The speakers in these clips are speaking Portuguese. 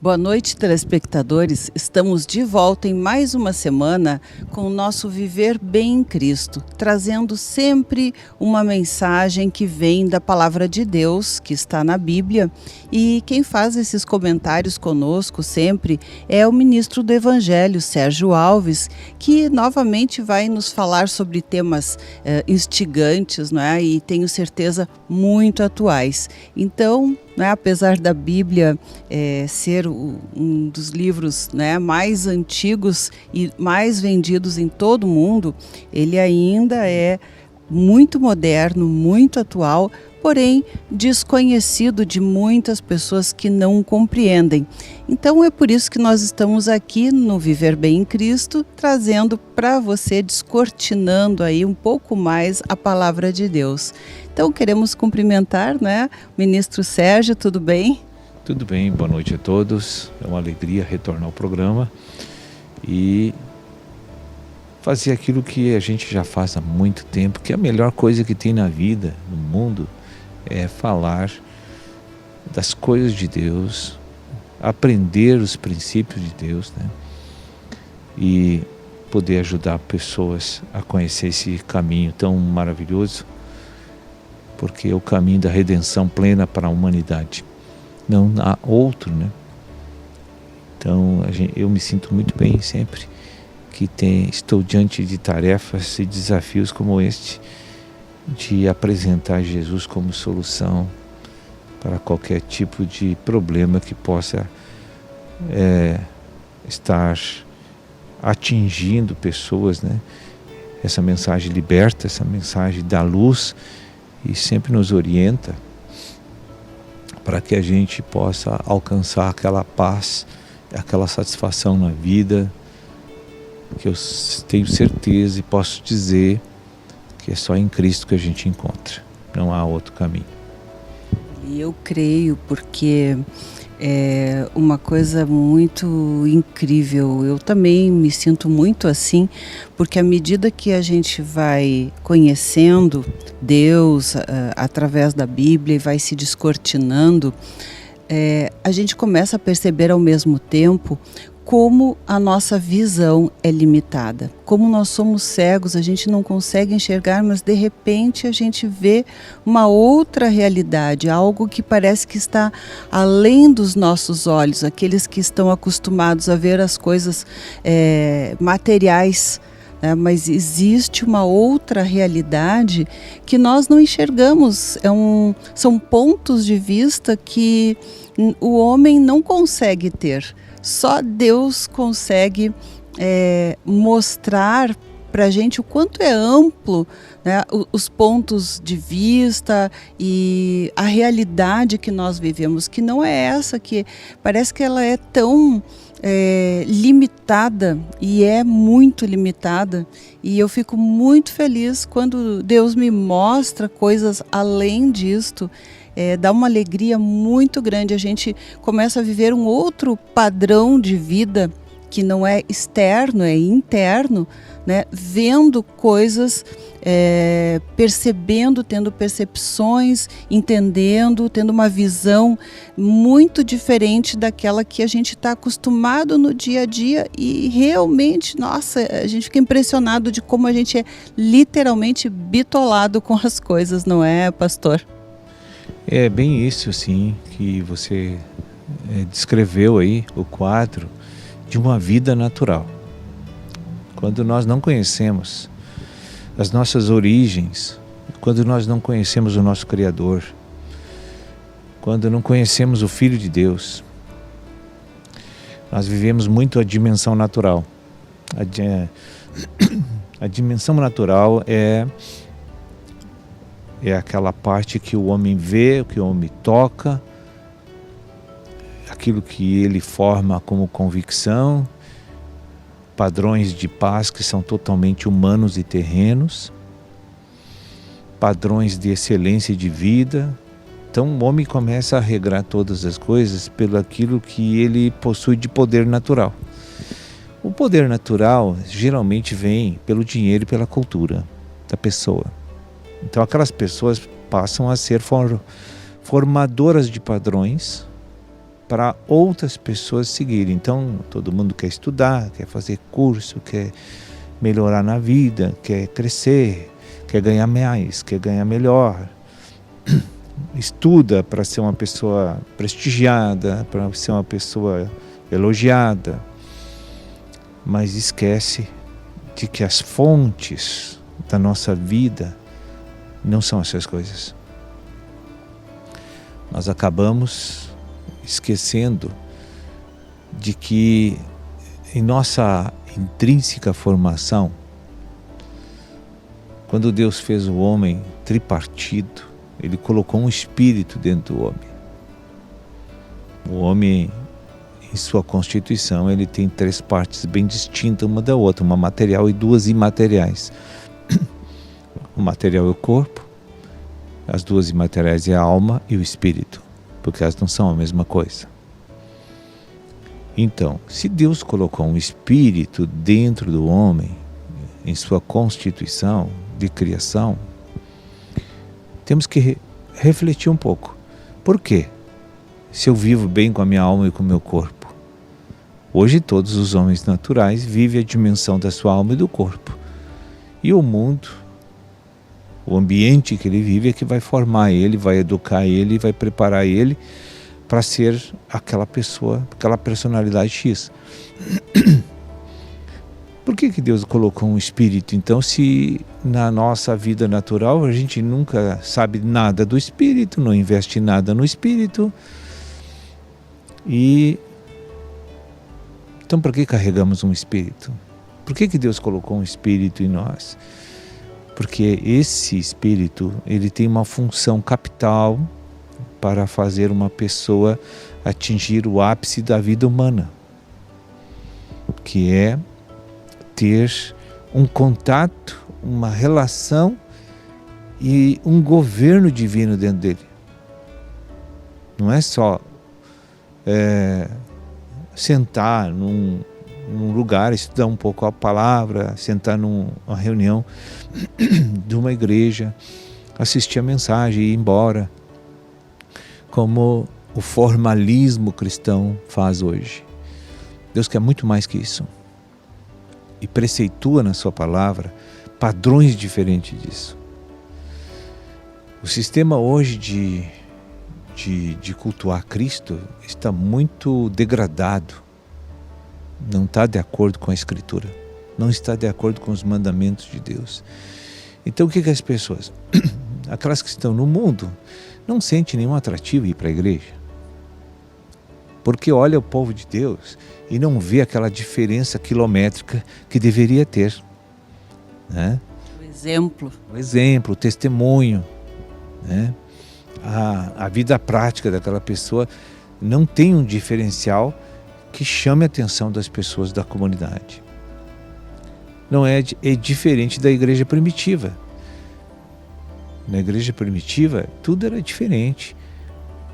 Boa noite, telespectadores. Estamos de volta em mais uma semana com o nosso Viver Bem em Cristo, trazendo sempre uma mensagem que vem da Palavra de Deus, que está na Bíblia. E quem faz esses comentários conosco sempre é o ministro do Evangelho, Sérgio Alves, que novamente vai nos falar sobre temas instigantes, não é? E tenho certeza muito atuais. Então, né, apesar da Bíblia ser um dos livros, né, mais antigos e mais vendidos em todo o mundo, ele ainda é muito moderno, muito atual, porém desconhecido de muitas pessoas que não o compreendem. Então é por isso que nós estamos aqui no Viver Bem em Cristo, trazendo para você, descortinando aí um pouco mais a Palavra de Deus. Então queremos cumprimentar, né, o ministro Sérgio, tudo bem? Tudo bem, boa noite a todos. É uma alegria retornar ao programa e fazer aquilo que a gente já faz há muito tempo, que é a melhor coisa que tem na vida, no mundo, é falar das coisas de Deus, aprender os princípios de Deus, né? E poder ajudar pessoas a conhecer esse caminho tão maravilhoso, porque é o caminho da redenção plena para a humanidade. Não há outro, né? Então eu me sinto muito bem sempre que estou diante de tarefas e desafios como este, de apresentar Jesus como solução para qualquer tipo de problema que possa estar atingindo pessoas, né? Essa mensagem liberta, essa mensagem dá luz e sempre nos orienta para que a gente possa alcançar aquela paz, aquela satisfação na vida, que eu tenho certeza e posso dizer que é só em Cristo que a gente encontra, não há outro caminho. E eu creio, porque é uma coisa muito incrível. Eu também me sinto muito assim, porque à medida que a gente vai conhecendo Deus através da Bíblia e vai se descortinando, a gente começa a perceber ao mesmo tempo como a nossa visão é limitada, como nós somos cegos, a gente não consegue enxergar, mas de repente a gente vê uma outra realidade, algo que parece que está além dos nossos olhos, aqueles que estão acostumados a ver as coisas materiais, né? Mas existe uma outra realidade que nós não enxergamos, são pontos de vista que o homem não consegue ter. Só Deus consegue mostrar para a gente o quanto é amplo, né, os pontos de vista e a realidade que nós vivemos, que não é essa, que parece que ela é tão limitada, e é muito limitada, e eu fico muito feliz quando Deus me mostra coisas além disto. Dá uma alegria muito grande, a gente começa a viver um outro padrão de vida que não é externo, é interno, né? Vendo coisas, percebendo, tendo percepções, entendendo, tendo uma visão muito diferente daquela que a gente está acostumado no dia a dia, e realmente, nossa, a gente fica impressionado de como a gente é literalmente bitolado com as coisas, não é, pastor? É bem isso, sim, que você descreveu aí, o quadro de uma vida natural. Quando nós não conhecemos as nossas origens, quando nós não conhecemos o nosso Criador, quando não conhecemos o Filho de Deus, nós vivemos muito a dimensão natural. A dimensão natural é aquela parte que o homem vê, que o homem toca, aquilo que ele forma como convicção, padrões de paz que são totalmente humanos e terrenos, padrões de excelência de vida. Então o homem começa a regrar todas as coisas pelo aquilo que ele possui de poder natural. O poder natural geralmente vem pelo dinheiro e pela cultura da pessoa. Então aquelas pessoas passam a ser formadoras de padrões para outras pessoas seguirem. Então, todo mundo quer estudar, quer fazer curso, quer melhorar na vida, quer crescer, quer ganhar mais, quer ganhar melhor. Estuda para ser uma pessoa prestigiada, para ser uma pessoa elogiada, mas esquece de que as fontes da nossa vida não são essas coisas. Nós acabamos esquecendo de que em nossa intrínseca formação, quando Deus fez o homem tripartido, Ele colocou um espírito dentro do homem. O homem, em sua constituição, ele tem 3 partes bem distintas uma da outra, uma material e 2 imateriais. O material é o corpo, as 2 imateriais é a alma e o espírito, porque elas não são a mesma coisa. Então, se Deus colocou um espírito dentro do homem, em sua constituição de criação, temos que refletir um pouco. Por quê? Se eu vivo bem com a minha alma e com o meu corpo. Hoje todos os homens naturais vivem a dimensão da sua alma e do corpo. E o mundo, o ambiente que ele vive é que vai formar ele, vai educar ele, vai preparar ele para ser aquela pessoa, aquela personalidade X. Por que Deus colocou um espírito, então, se na nossa vida natural a gente nunca sabe nada do espírito, não investe nada no espírito? Então, por que carregamos um espírito? Por que Deus colocou um espírito em nós? Porque esse espírito, ele tem uma função capital para fazer uma pessoa atingir o ápice da vida humana, que é ter um contato, uma relação e um governo divino dentro dele. Não é só sentar num lugar, estudar um pouco a palavra, sentar numa reunião de uma igreja, assistir a mensagem e ir embora, como o formalismo cristão faz hoje. Deus quer muito mais que isso. E preceitua na sua palavra padrões diferentes disso. O sistema hoje de cultuar Cristo está muito degradado. Não está de acordo com a Escritura. Não está de acordo com os mandamentos de Deus. Então o que as pessoas, aquelas que estão no mundo, não sentem nenhum atrativo ir para a igreja? Porque olha o povo de Deus e não vê aquela diferença quilométrica que deveria ter, né? O exemplo, o testemunho, né? A vida prática daquela pessoa não tem um diferencial que chame a atenção das pessoas da comunidade. Não é diferente da igreja primitiva. Na igreja primitiva tudo era diferente.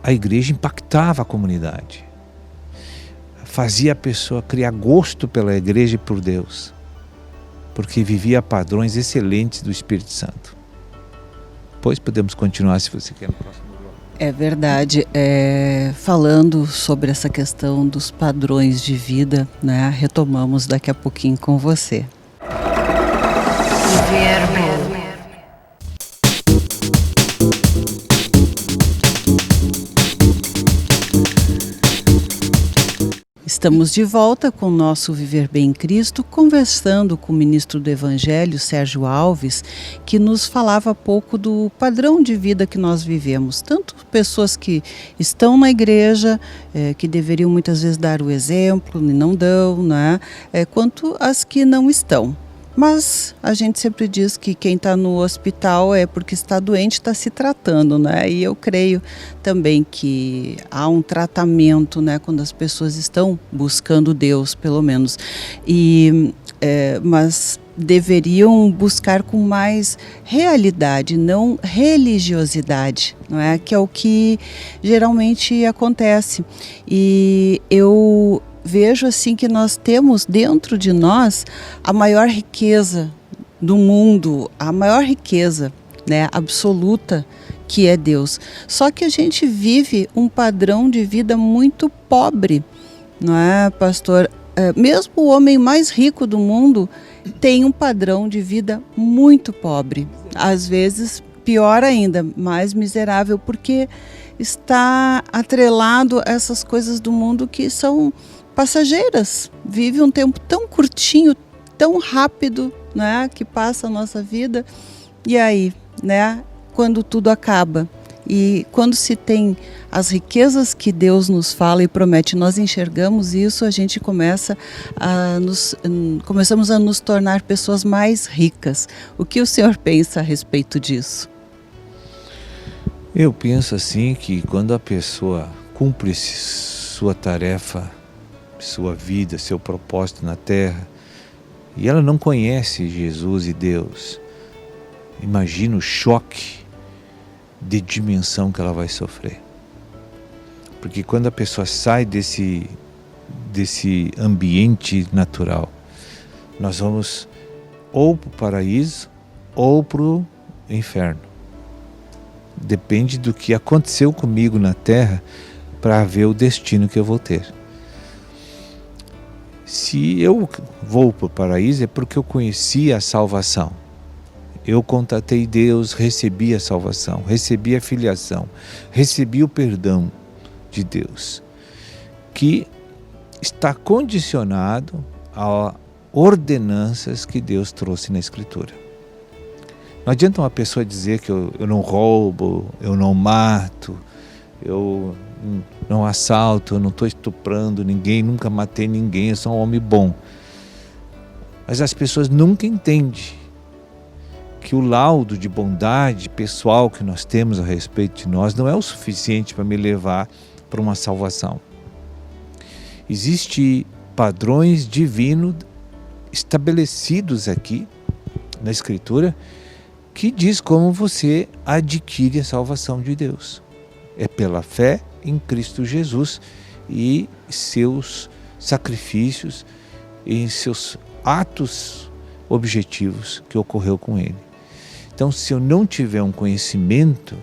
A igreja impactava a comunidade, fazia a pessoa criar gosto pela igreja e por Deus, porque vivia padrões excelentes do Espírito Santo. Depois podemos continuar se você quer no próximo bloco. É verdade. Falando sobre essa questão dos padrões de vida, né? Retomamos daqui a pouquinho com você. Estamos de volta com o nosso Viver Bem em Cristo, conversando com o ministro do Evangelho, Sérgio Alves, que nos falava pouco do padrão de vida que nós vivemos. Tanto pessoas que estão na igreja, que deveriam muitas vezes dar o exemplo e não dão, né? Quanto as que não estão. Mas a gente sempre diz que quem está no hospital é porque está doente, está se tratando, né? E eu creio também que há um tratamento, né? Quando as pessoas estão buscando Deus, pelo menos. Mas deveriam buscar com mais realidade, não religiosidade, não é? Que é o que geralmente acontece. E eu vejo assim que nós temos dentro de nós a maior riqueza do mundo, a maior riqueza, né, absoluta que é Deus. Só que a gente vive um padrão de vida muito pobre, não é, pastor? Mesmo o homem mais rico do mundo tem um padrão de vida muito pobre. Às vezes, pior ainda, mais miserável, porque está atrelado a essas coisas do mundo que são passageiras. Vive um tempo tão curtinho, tão rápido, né, que passa a nossa vida. E aí, né, quando tudo acaba e quando se tem as riquezas que Deus nos fala e promete, nós enxergamos isso, a gente começamos a nos tornar pessoas mais ricas. O que o senhor pensa a respeito disso? Eu penso assim que quando a pessoa cumpre sua tarefa, sua vida, seu propósito na terra, e ela não conhece Jesus e Deus, imagina o choque de dimensão que ela vai sofrer. Porque quando a pessoa sai desse ambiente natural, nós vamos ou para o paraíso ou para o inferno. Depende do que aconteceu comigo na terra para ver o destino que eu vou ter. Se eu vou para o paraíso é porque eu conheci a salvação. Eu contatei Deus, recebi a salvação, recebi a filiação, recebi o perdão de Deus, que está condicionado a ordenanças que Deus trouxe na Escritura. Não adianta uma pessoa dizer que eu não roubo, eu não mato, eu não assalto, eu não estou estuprando ninguém, nunca matei ninguém, eu sou um homem bom. Mas as pessoas nunca entendem que o laudo de bondade pessoal que nós temos a respeito de nós não é o suficiente para me levar para uma salvação. Existem padrões divinos estabelecidos aqui na Escritura que diz como você adquire a salvação de Deus. É pela fé em Cristo Jesus e seus sacrifícios e em seus atos objetivos que ocorreu com Ele. Então, se eu não tiver um conhecimento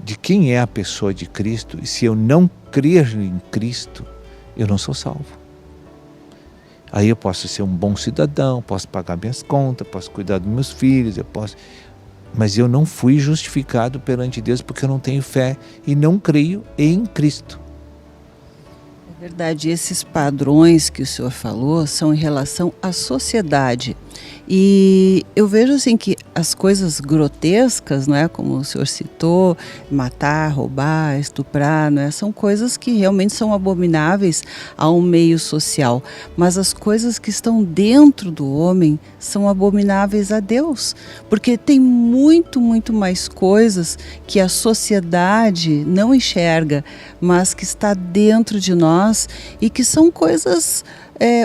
de quem é a pessoa de Cristo, e se eu não crer em Cristo, eu não sou salvo. Aí eu posso ser um bom cidadão, posso pagar minhas contas, posso cuidar dos meus filhos, mas eu não fui justificado perante Deus porque eu não tenho fé e não creio em Cristo. É verdade, esses padrões que o senhor falou são em relação à sociedade. E eu vejo assim que as coisas grotescas, não é, como o senhor citou, matar, roubar, estuprar, não é, são coisas que realmente são abomináveis a um meio social. Mas as coisas que estão dentro do homem são abomináveis a Deus, porque tem muito, muito mais coisas que a sociedade não enxerga, mas que está dentro de nós e que são coisas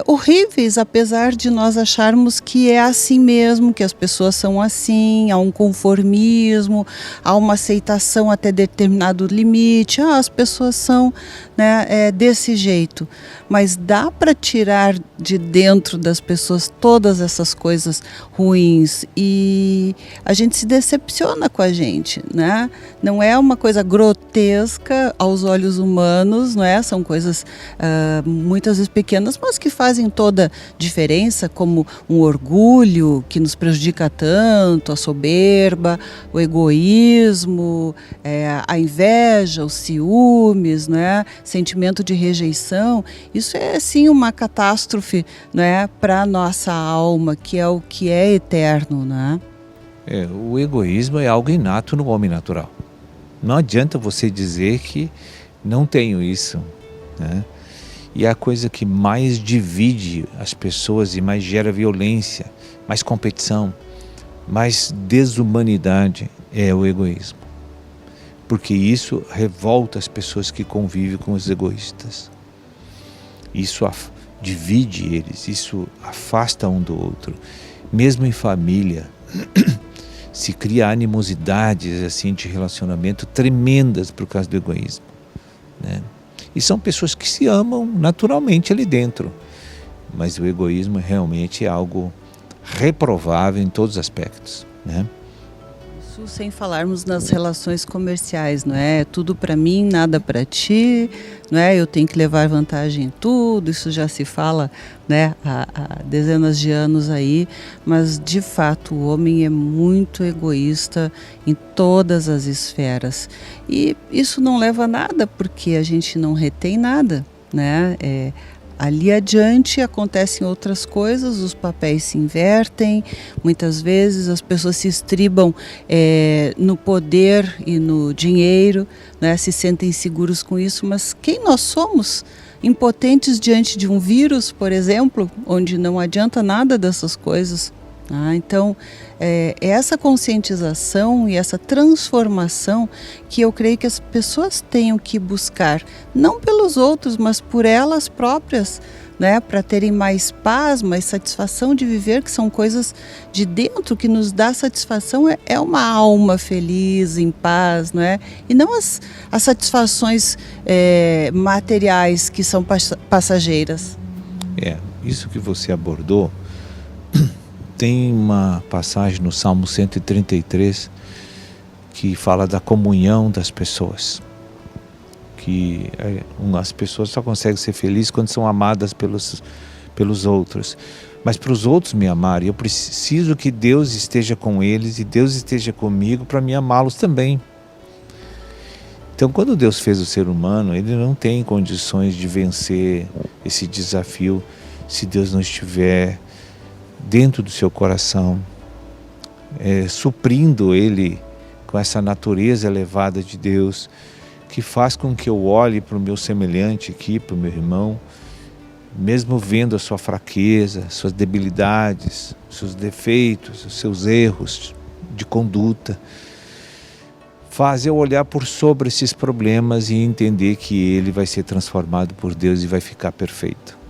horríveis, apesar de nós acharmos que é assim mesmo, que as pessoas são assim, há um conformismo, há uma aceitação até determinado limite, as pessoas são, né, desse jeito. Mas dá para tirar de dentro das pessoas todas essas coisas ruins e a gente se decepciona com a gente, né? Não é uma coisa grotesca aos olhos humanos, não é? São coisas muitas vezes pequenas, mas que fazem toda diferença, como um orgulho que nos prejudica tanto, a soberba, o egoísmo, a inveja, os ciúmes, né? Sentimento de rejeição. Isso é sim uma catástrofe, né, para a nossa alma, que é o que é eterno, né? O egoísmo é algo inato no homem natural. Não adianta você dizer que não tenho isso, né? E a coisa que mais divide as pessoas e mais gera violência, mais competição, mais desumanidade é o egoísmo. Porque isso revolta as pessoas que convivem com os egoístas. Isso divide eles, isso afasta um do outro. Mesmo em família, se cria animosidades assim, de relacionamento tremendas por causa do egoísmo, né? E são pessoas que se amam naturalmente ali dentro. Mas o egoísmo realmente é algo reprovável em todos os aspectos, né? Isso sem falarmos nas relações comerciais, não é? Tudo para mim, nada para ti, não é? Eu tenho que levar vantagem em tudo, isso já se fala, né, há dezenas de anos aí, mas de fato o homem é muito egoísta em todas as esferas. E isso não leva a nada, porque a gente não retém nada, né? Ali adiante acontecem outras coisas, os papéis se invertem, muitas vezes as pessoas se estribam no poder e no dinheiro, né, se sentem seguros com isso, mas quem nós somos? Impotentes diante de um vírus, por exemplo, onde não adianta nada dessas coisas. Então, é essa conscientização e essa transformação que eu creio que as pessoas tenham que buscar, não pelos outros, mas por elas próprias, né, para terem mais paz, mais satisfação de viver, que são coisas de dentro que nos dá satisfação, é uma alma feliz, em paz, não é? E não as satisfações materiais que são passageiras. Isso que você abordou. Tem uma passagem no Salmo 133 que fala da comunhão das pessoas, que as pessoas só conseguem ser felizes quando são amadas pelos outros, mas para os outros me amarem, eu preciso que Deus esteja com eles e Deus esteja comigo para me amá-los também. Então, quando Deus fez o ser humano, ele não tem condições de vencer esse desafio se Deus não estiver dentro do seu coração, suprindo ele com essa natureza elevada de Deus, que faz com que eu olhe para o meu semelhante aqui, para o meu irmão, mesmo vendo a sua fraqueza, suas debilidades, seus defeitos, os seus erros de conduta, faz eu olhar por sobre esses problemas e entender que ele vai ser transformado por Deus e vai ficar perfeito.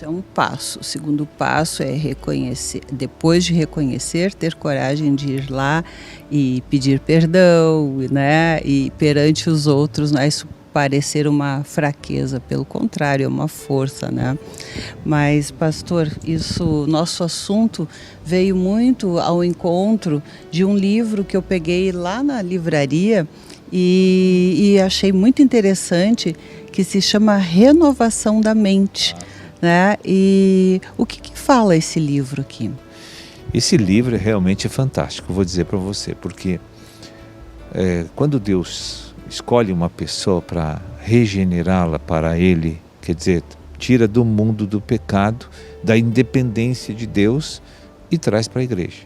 É um passo. O segundo passo é reconhecer, depois de reconhecer, ter coragem de ir lá e pedir perdão, né? E perante os outros, né? Isso parecer uma fraqueza, pelo contrário, é uma força, né? Mas, pastor, nosso assunto veio muito ao encontro de um livro que eu peguei lá na livraria e achei muito interessante, que se chama Renovação da Mente. Né? E o que fala esse livro aqui? Esse livro realmente é fantástico, vou dizer para você, porque quando Deus escolhe uma pessoa para regenerá-la para Ele, quer dizer, tira do mundo do pecado, da independência de Deus e traz para a igreja.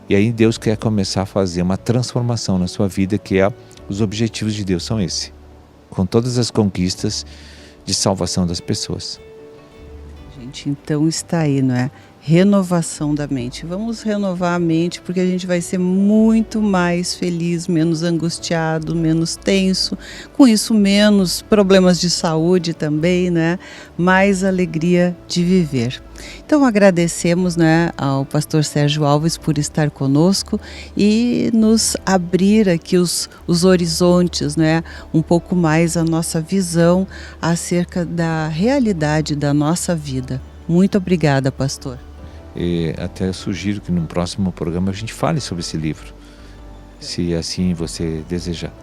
E aí Deus quer começar a fazer uma transformação na sua vida, que os objetivos de Deus são esses, com todas as conquistas de salvação das pessoas. Então está aí, não é? Renovação da mente. Vamos renovar a mente, porque a gente vai ser muito mais feliz, menos angustiado, menos tenso, com isso menos problemas de saúde também, né? Mais alegria de viver. Então agradecemos, né, ao pastor Sérgio Alves por estar conosco e nos abrir aqui os horizontes, né, um pouco mais a nossa visão acerca da realidade da nossa vida. Muito obrigada, pastor. Até sugiro que no próximo programa a gente fale sobre esse livro, se assim você desejar.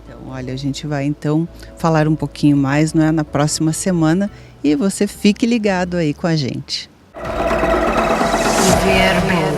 Então, olha, a gente vai então falar um pouquinho mais, não é, na próxima semana, e você fique ligado aí com a gente. O Verbo.